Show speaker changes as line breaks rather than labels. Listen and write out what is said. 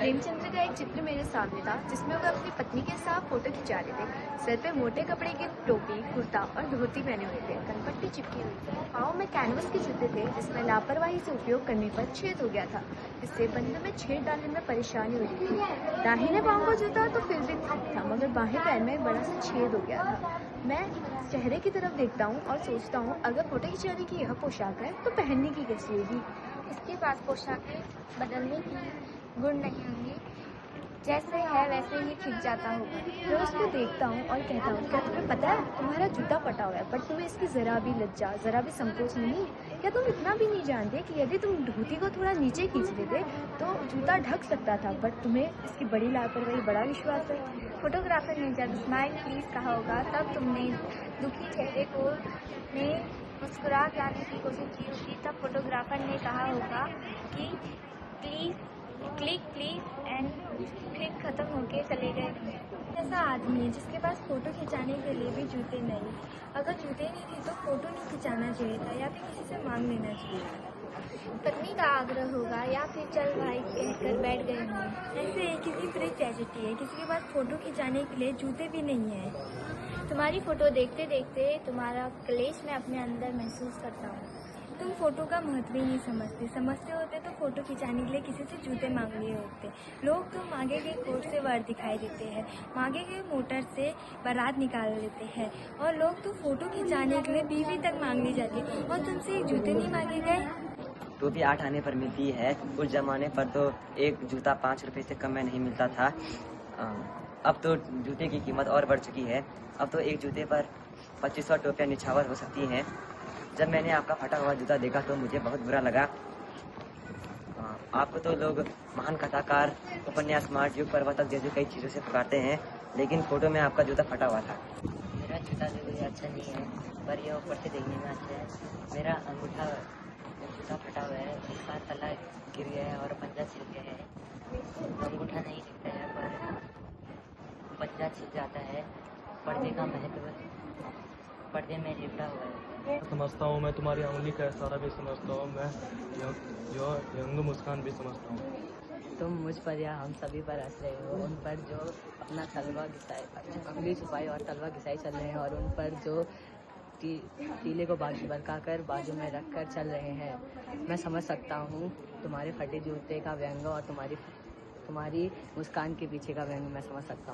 प्रेमचंद्र का एक चित्र मेरे सामने था जिसमें वह अपनी पत्नी के साथ फोटो खिंचा रहे थे। सर पे मोटे कपड़े की टोपी, कुर्ता और धोती पहने हुए थे। कनपट्टी चिपकी हुई थी। पाँव में कैनवस के जूते थे जिसमें लापरवाही से उपयोग करने पर छेद हो गया था, जिससे बंद में छेद डालने में परेशानी हुई थी। दाहिने पाँव का जूता तो फिर भी ठीक था, मगर बाहें पैर में बड़ा सा छेद हो गया था। मैं चेहरे की तरफ देखता हूँ और सोचता हूँ, अगर फोटो खिंचाने की यह पोशाक है तो पहनने की कैसी होगी।
इसके पास पोशाकें बदलने की गुण नहीं होंगी, जैसे है वैसे ही खिंच जाता होगा।
मैं उसको देखता हूँ और कहता हूँ, क्या तुम्हें पता है तुम्हारा जूता फटा हुआ है, पर तुम्हें इसकी जरा भी लज्जा, जरा भी संकोच नहीं? क्या तुम इतना भी नहीं जानते कि यदि तुम धोती को थोड़ा नीचे खींच लेते तो जूता ढक सकता था, बट तुम्हें इसकी बड़ी लापरवाही, बड़ा विश्वास है।
फोटोग्राफर ने जब स्माइल प्लीज कहा होगा, तब तुमने दुखी चेहरे को ने मुस्कुराहट लाने की कोशिश की होगी। तब फोटोग्राफर ने कहा होगा कि प्लीज क्लिक प्लीज एंड फिर खत्म होके चले गए।
ऐसा आदमी है जिसके पास फोटो खिंचाने के लिए भी जूते नहीं। अगर जूते नहीं थे तो फोटो नहीं खिंचाना चाहिए था, या फिर किसी से मांग लेना चाहिए था।
पत्नी का आग्रह होगा या फिर चल भाई कहकर बैठ गए होंगे।
ऐसे एक किसी फ्री ट्रेजेडी है, किसी के पास फोटो खिंचाने के लिए जूते भी नहीं है।
तुम्हारी फोटो देखते देखते तुम्हारा क्लेश मैं अपने अंदर महसूस करता हूँ।
तुम फोटो का महत्व ही नहीं समझते होते तो फोटो खिंचाने के लिए किसी से जूते मांग लिए होते। लोग तो मांगे गए कोट से वर दिखाई देते हैं, मांगे गए मोटर से बारात निकाल लेते हैं, और लोग तो फोटो खिंचाने के लिए बीवी तक मांग ली जाती है, और तुमसे एक जूते नहीं मांगे गए।
टोपी 8 आने पर मिलती है। उस जमाने पर तो एक जूता 5 रुपए से कम में नहीं मिलता था। अब तो जूते की कीमत और बढ़ चुकी है। अब तो एक जूते पर 2500 टोपियाँ निछावर हो सकती हैं। जब मैंने आपका फटा हुआ जूता देखा तो मुझे बहुत बुरा लगा। आपको तो लोग महान कथाकार, उपन्यास, स्मार्ट युग, प्रवर्तक जैसे कई चीज़ों से पुकारते हैं, लेकिन फोटो में आपका जूता फटा हुआ था।
मेरा जूता भी कोई अच्छा नहीं है, पर यह ऊपर से देखने में अच्छा है। मेरा अंगूठा जूता फटा हुआ है, इसका तला गिर गया है और पंजा छिल गया है। अंगूठा नहीं दिखता है पर पंजा छिल जाता है। पर्दे का महत्व पर्दे में लिपटा हुआ है।
समझता हूँ, मैं तुम्हारी उंगली का इशारा भी समझता हूँ, मैं जो यंग मुस्कान भी समझता हूँ।
तुम मुझ पर या हम सभी पर हंस रहे हो, उन पर जो अपना तलवा घिसाई, उंगली छुपाई और तलवा घिसाई चल रहे हैं, और उन पर जो तीले को बरकाकर बाजू में रखकर चल रहे हैं। मैं समझ सकता हूँ तुम्हारे फटे जूते का व्यंग, और तुम्हारी मुस्कान के पीछे का व्यंग मैं समझ सकता हूँ।